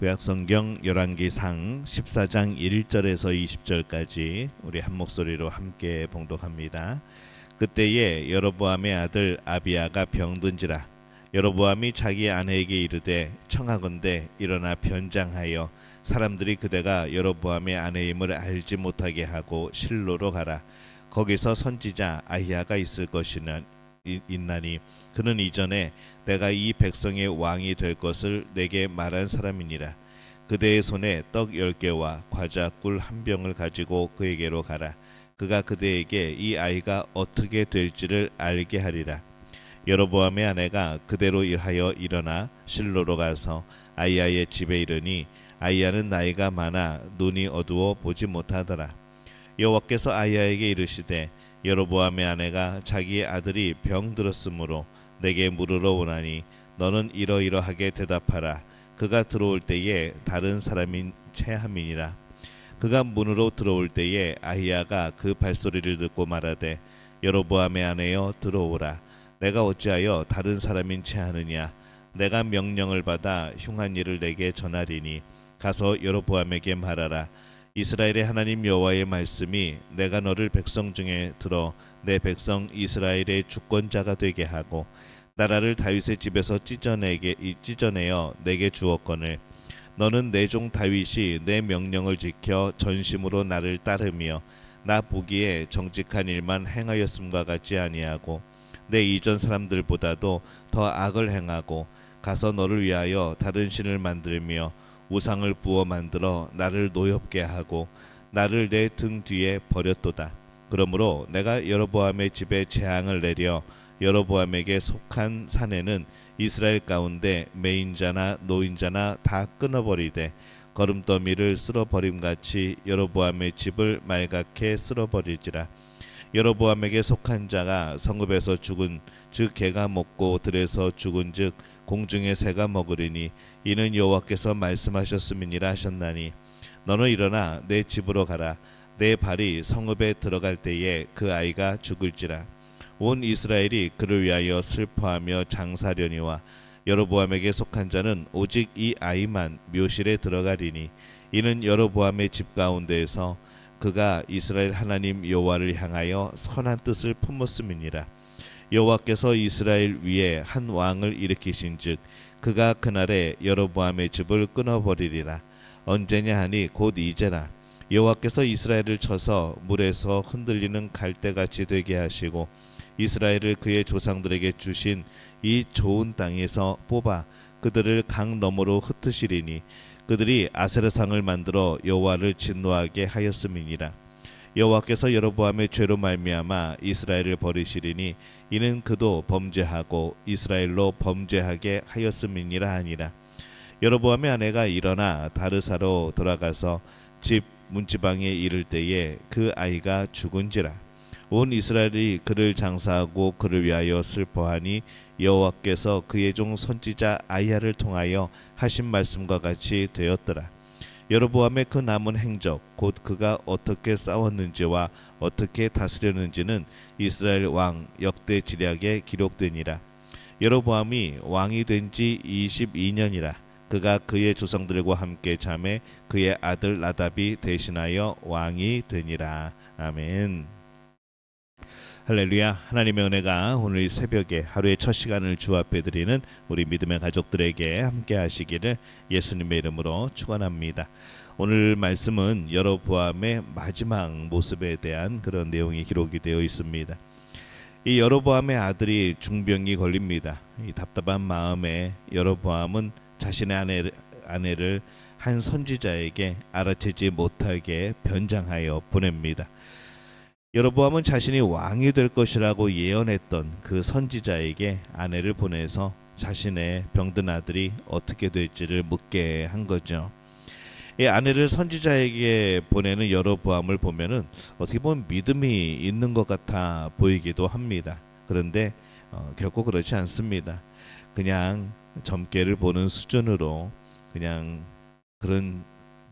구약성경 열왕기상 14장 1절에서 20절까지 우리 한 목소리로 함께 봉독합니다. 그때에 여로보암의 아들 아비야가 병든지라. 여로보암이 자기 아내에게 이르되 청하건대 일어나 변장하여 사람들이 그대가 여로보암의 아내임을 알지 못하게 하고 실로로 가라. 거기서 선지자 아히야가 있을 것이나 있나니 그는 이전에 내가 이 백성의 왕이 될 것을 내게 말한 사람이니라. 그대의 손에 떡 10개와 과자 꿀 한 병을 가지고 그에게로 가라. 그가 그대에게 이 아이가 어떻게 될지를 알게 하리라. 여로보암의 아내가 그대로 일하여 일어나 실로로 가서 아히야의 집에 이르니 아히야는 나이가 많아 눈이 어두워 보지 못하더라. 여호와께서 아히야에게 이르시되 여로보암의 아내가 자기의 아들이 병들었으므로 내게 물으러 오나니 너는 이러이러하게 대답하라. 그가 들어올 때에 다른 사람인 체함이니라. 그가 문으로 들어올 때에 아히야가 그 발소리를 듣고 말하되 여로보암의 아내여 들어오라. 내가 어찌하여 다른 사람인 체하느냐. 내가 명령을 받아 흉한 일을 내게 전하리니 가서 여로보암에게 말하라. 이스라엘의 하나님 여호와의 말씀이 내가 너를 백성 중에 들어 내 백성 이스라엘의 주권자가 되게 하고 나라를 다윗의 집에서 찢어내어 내게 주었거늘 너는 내 종 다윗이 내 명령을 지켜 전심으로 나를 따르며 나 보기에 정직한 일만 행하였음과 같지 아니하고 내 이전 사람들보다도 더 악을 행하고 가서 너를 위하여 다른 신을 만들며 우상을 부어 만들어 나를 노엽게 하고 나를 내 등 뒤에 버렸도다. 그러므로 내가 여로보암의 집에 재앙을 내려 여로보암에게 속한 사내는 이스라엘 가운데 매인자나 노인자나 다 끊어버리되 거름더미를 쓸어버림같이 여로보암의 집을 말갛게 쓸어버릴지라. 여로보암에게 속한 자가 성읍에서 죽은 즉 개가 먹고 들에서 죽은 즉 공중의 새가 먹으리니 이는 여호와께서 말씀하셨음이니라 하셨나니 너는 일어나 내 집으로 가라. 내 발이 성읍에 들어갈 때에 그 아이가 죽을지라. 온 이스라엘이 그를 위하여 슬퍼하며 장사려니와 여로보암에게 속한 자는 오직 이 아이만 묘실에 들어가리니 이는 여로보암의 집 가운데에서 그가 이스라엘 하나님 여호와를 향하여 선한 뜻을 품었음이니라. 여호와께서 이스라엘 위에 한 왕을 일으키신즉 그가 그날에 여로보암의 집을 끊어버리리라. 언제냐 하니 곧 이제라. 여호와께서 이스라엘을 쳐서 물에서 흔들리는 갈대같이 되게 하시고 이스라엘을 그의 조상들에게 주신 이 좋은 땅에서 뽑아 그들을 강 너머로 흩으시리니 그들이 아세라상을 만들어 여호와를 진노하게 하였음이니라. 여호와께서 여로보암의 죄로 말미암아 이스라엘을 버리시리니 이는 그도 범죄하고 이스라엘로 범죄하게 하였음이니라 하니라. 여로보암의 아내가 일어나 다르사로 돌아가서 집 문지방에 이를 때에 그 아이가 죽은지라. 온 이스라엘이 그를 장사하고 그를 위하여 슬퍼하니 여호와께서 그의 종 선지자 아히야를 통하여 하신 말씀과 같이 되었더라. 여로보암의 그 남은 행적 곧 그가 어떻게 싸웠는지와 어떻게 다스렸는지는 이스라엘 왕 역대 지략에 기록되니라. 여로보암이 왕이 된 지 22년이라. 그가 그의 조상들과 함께 잠에 그의 아들 나답이 대신하여 왕이 되니라. 아멘. 할렐루야. 하나님의 은혜가 오늘 이 새벽에 하루의 첫 시간을 주 앞에 드리는 우리 믿음의 가족들에게 함께 하시기를 예수님의 이름으로 축원합니다. 오늘 말씀은 여로보암의 마지막 모습에 대한 그런 내용이 기록이 되어 있습니다. 이 여로보암의 아들이 중병이 걸립니다. 이 답답한 마음에 여로보암은 자신의 아내를 한 선지자에게 알아채지 못하게 변장하여 보냅니다. 여로보암은 자신이 왕이 될 것이라고 예언했던 그 선지자에게 아내를 보내서 자신의 병든 아들이 어떻게 될지를 묻게 한 거죠. 이 아내를 선지자에게 보내는 여로보암을 보면은 어떻게 보면 믿음이 있는 것 같아 보이기도 합니다. 그런데 결코 그렇지 않습니다. 그냥 점괘를 보는 수준으로 그냥 그런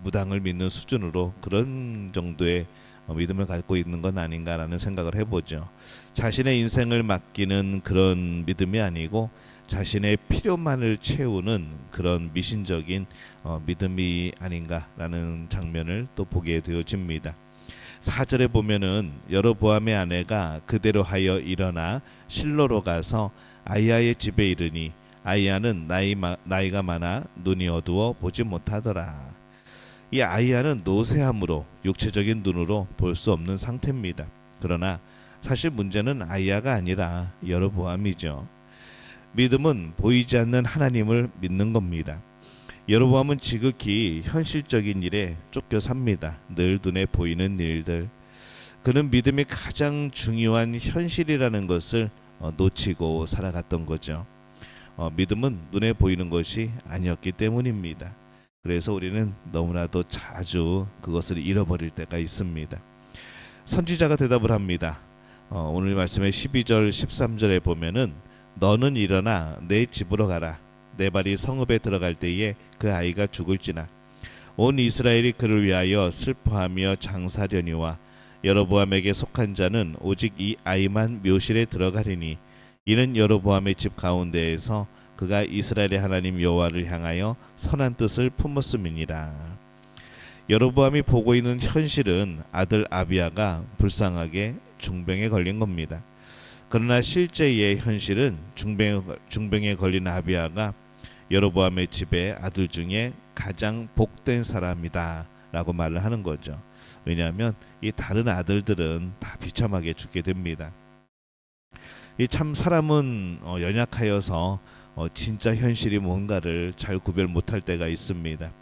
무당을 믿는 수준으로 그런 정도의 믿음을 갖고 있는 건 아닌가라는 생각을 해보죠. 자신의 인생을 맡기는 그런 믿음이 아니고 자신의 필요만을 채우는 그런 미신적인 믿음이 아닌가라는 장면을 또 보게 되어집니다. 4절에 보면은 여로보암의 아내가 그대로 하여 일어나 실로로 가서 아이야의 집에 이르니 아이야는 나이가 많아 눈이 어두워 보지 못하더라. 이 아이야는 노쇠함으로 육체적인 눈으로 볼 수 없는 상태입니다. 그러나 사실 문제는 아이야가 아니라 여로보암이죠. 믿음은 보이지 않는 하나님을 믿는 겁니다. 여로보암은 지극히 현실적인 일에 쫓겨 삽니다. 늘 눈에 보이는 일들. 그는 믿음이 가장 중요한 현실이라는 것을 놓치고 살아갔던 거죠. 믿음은 눈에 보이는 것이 아니었기 때문입니다. 그래서 우리는 너무나도 자주 그것을 잃어버릴 때가 있습니다. 선지자가 대답을 합니다. 오늘 말씀의 12절 13절에 보면은 너는 일어나 내 집으로 가라. 내 발이 성읍에 들어갈 때에 그 아이가 죽을지나 온 이스라엘이 그를 위하여 슬퍼하며 장사려니와 여로보암에게 속한 자는 오직 이 아이만 묘실에 들어가리니 이는 여로보암의 집 가운데에서 그가 이스라엘의 하나님 여호와를 향하여 선한 뜻을 품었음이니라. 여로보암이 보고 있는 현실은 아들 아비야가 불쌍하게 중병에 걸린 겁니다. 그러나 실제의 현실은 중병에 걸린 아비야가 여로보암의 집의 아들 중에 가장 복된 사람이다 라고 말을 하는 거죠. 왜냐하면 이 다른 아들들은 다 비참하게 죽게 됩니다. 이 참 사람은 연약하여서 진짜 현실이 뭔가를 잘 구별 못할 때가 있습니다.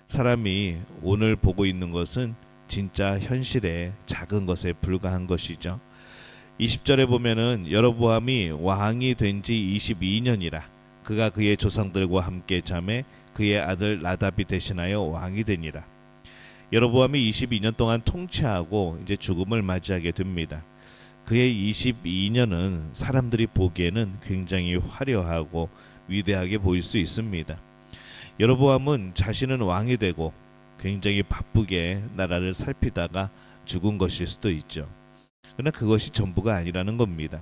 사람이 오늘 보고 있는 것은 진짜 현실의 작은 것에 불과한 것이죠. 20절에 보면은 여로보암이 왕이 된 지 22년이라 그가 그의 조상들과 함께 잠에 그의 아들 나답이 대신하여 왕이 되니라. 여로보암이 22년 동안 통치하고 이제 죽음을 맞이하게 됩니다. 그의 22년은 사람들이 보기에는 굉장히 화려하고 위대하게 보일 수 있습니다. 여로보암은 자신은 왕이 되고 굉장히 바쁘게 나라를 살피다가 죽은 것일 수도 있죠. 그러나 그것이 전부가 아니라는 겁니다.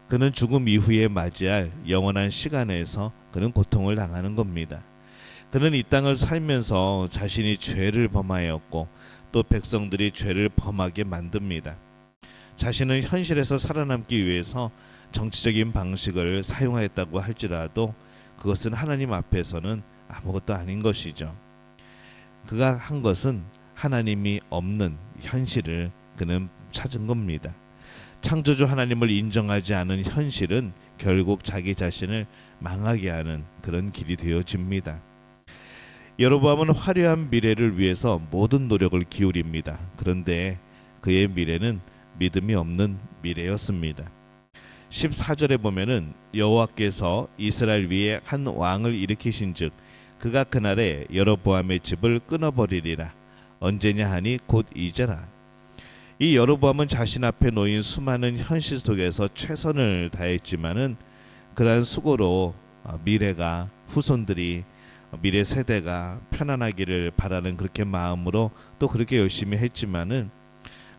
그는 죽음 이후에 맞이할 영원한 시간에서 그는 고통을 당하는 겁니다. 그는 이 땅을 살면서 자신이 죄를 범하였고 또 백성들이 죄를 범하게 만듭니다. 자신은 현실에서 살아남기 위해서 정치적인 방식을 사용하였다고 할지라도 그것은 하나님 앞에서는 아무것도 아닌 것이죠. 그가 한 것은 하나님이 없는 현실을 그는 찾은 겁니다. 창조주 하나님을 인정하지 않은 현실은 결국 자기 자신을 망하게 하는 그런 길이 되어집니다. 여로보암은 화려한 미래를 위해서 모든 노력을 기울입니다. 그런데 그의 미래는 믿음이 없는 미래였습니다. 14절에 보면은 여호와께서 이스라엘 위에 한 왕을 일으키신즉 그가 그날에 여로보암의 집을 끊어버리리라. 언제냐 하니 곧 이제라. 이 여로보암은 자신 앞에 놓인 수많은 현실 속에서 최선을 다했지만은 그러한 수고로 미래가 후손들이 미래 세대가 편안하기를 바라는 그렇게 마음으로 또 그렇게 열심히 했지만은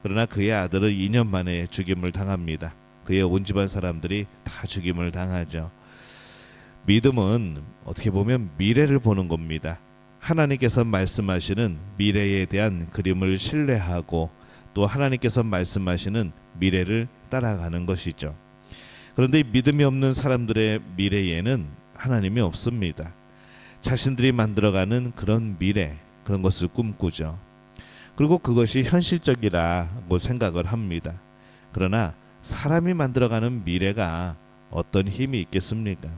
그러나 그의 아들은 2년 만에 죽임을 당합니다. 그의 온 집안 사람들이 다 죽임을 당하죠. 믿음은 어떻게 보면 미래를 보는 겁니다. 하나님께서 말씀하시는 미래에 대한 그림을 신뢰하고 또 하나님께서 말씀하시는 미래를 따라가는 것이죠. 그런데 믿음이 없는 사람들의 미래에는 하나님이 없습니다. 자신들이 만들어가는 그런 미래, 그런 것을 꿈꾸죠. 그리고 그것이 현실적이라고 생각을 합니다. 그러나 사람이 만들어가는 미래가 어떤 힘이 있겠습니까?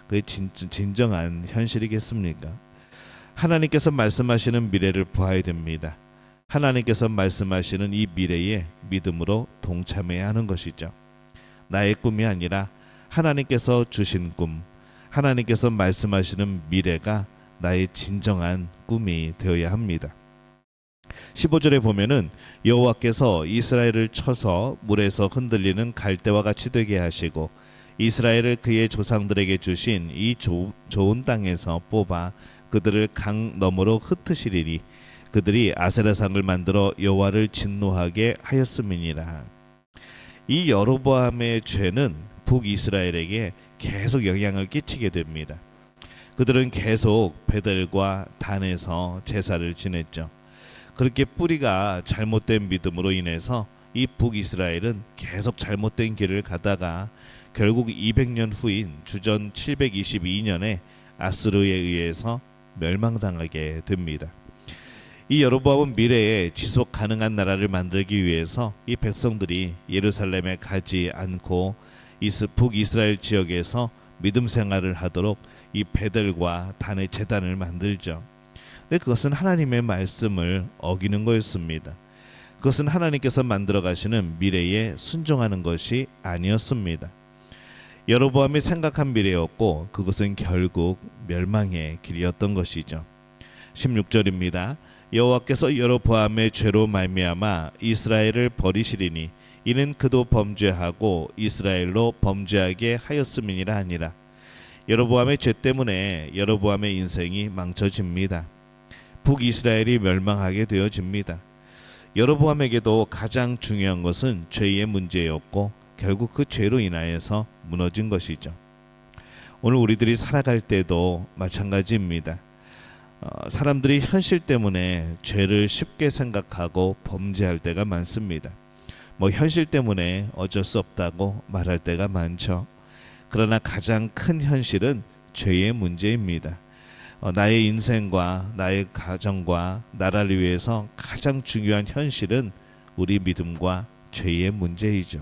그게 진정한 현실이겠습니까? 하나님께서 말씀하시는 미래를 보아야 됩니다. 하나님께서 말씀하시는 이 미래에 믿음으로 동참해야 하는 것이죠. 나의 꿈이 아니라 하나님께서 주신 꿈, 하나님께서 말씀하시는 미래가 나의 진정한 꿈이 되어야 합니다. 15절에 보면은 여호와께서 이스라엘을 쳐서 물에서 흔들리는 갈대와 같이 되게 하시고 이스라엘을 그의 조상들에게 주신 이 좋은 땅에서 뽑아 그들을 강 너머로 흩으시리니 그들이 아세라상을 만들어 여호와를 진노하게 하였음이니라. 이 여로보암의 죄는 북이스라엘에게 계속 영향을 끼치게 됩니다. 그들은 계속 베델과 단에서 제사를 지냈죠. 그렇게 뿌리가 잘못된 믿음으로 인해서 이 북이스라엘은 계속 잘못된 길을 가다가 결국 200년 후인 주전 722년에 아수르에 의해서 멸망당하게 됩니다. 이 여로보암은 미래에 지속 가능한 나라를 만들기 위해서 이 백성들이 예루살렘에 가지 않고 북이스라엘 지역에서 믿음 생활을 하도록 이 베델과 단의 제단을 만들죠. 근데 그것은 하나님의 말씀을 어기는 거였습니다. 그것은 하나님께서 만들어 가시는 미래에 순종하는 것이 아니었습니다. 여로보암이 생각한 미래였고 그것은 결국 멸망의 길이었던 것이죠. 16절입니다. 여호와께서 여로보암의 죄로 말미암아 이스라엘을 버리시리니 이는 그도 범죄하고 이스라엘로 범죄하게 하였음이니라 하니라. 여로보암의 죄 때문에 여로보암의 인생이 망쳐집니다. 북이스라엘이 멸망하게 되어집니다. 여로보암에게도 가장 중요한 것은 죄의 문제였고 결국 그 죄로 인하여서 무너진 것이죠. 오늘 우리들이 살아갈 때도 마찬가지입니다. 사람들이 현실 때문에 죄를 쉽게 생각하고 범죄할 때가 많습니다. 현실 때문에 어쩔 수 없다고 말할 때가 많죠. 그러나 가장 큰 현실은 죄의 문제입니다. 나의 인생과 나의 가정과 나라를 위해서 가장 중요한 현실은 우리 믿음과 죄의 문제이죠.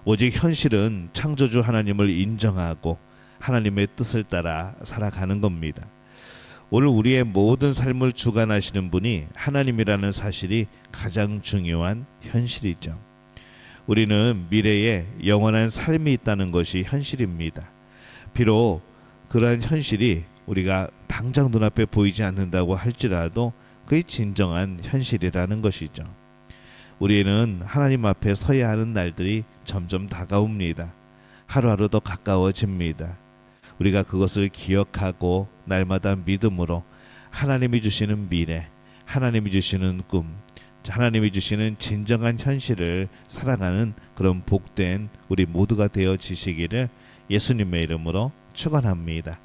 오직 현실은 창조주 하나님을 인정하고 하나님의 뜻을 따라 살아가는 겁니다. 오늘 우리의 모든 삶을 주관하시는 분이 하나님이라는 사실이 가장 중요한 현실이죠. 우리는 미래에 영원한 삶이 있다는 것이 현실입니다. 비록 그러한 현실이 우리가 당장 눈앞에 보이지 않는다고 할지라도 그게 진정한 현실이라는 것이죠. 우리는 하나님 앞에 서야 하는 날들이 점점 다가옵니다. 하루하루 더 가까워집니다. 우리가 그것을 기억하고 날마다 믿음으로 하나님이 주시는 미래, 하나님이 주시는 꿈, 하나님이 주시는 진정한 현실을 살아가는 그런 복된 우리 모두가 되어지시기를 예수님의 이름으로 축원합니다.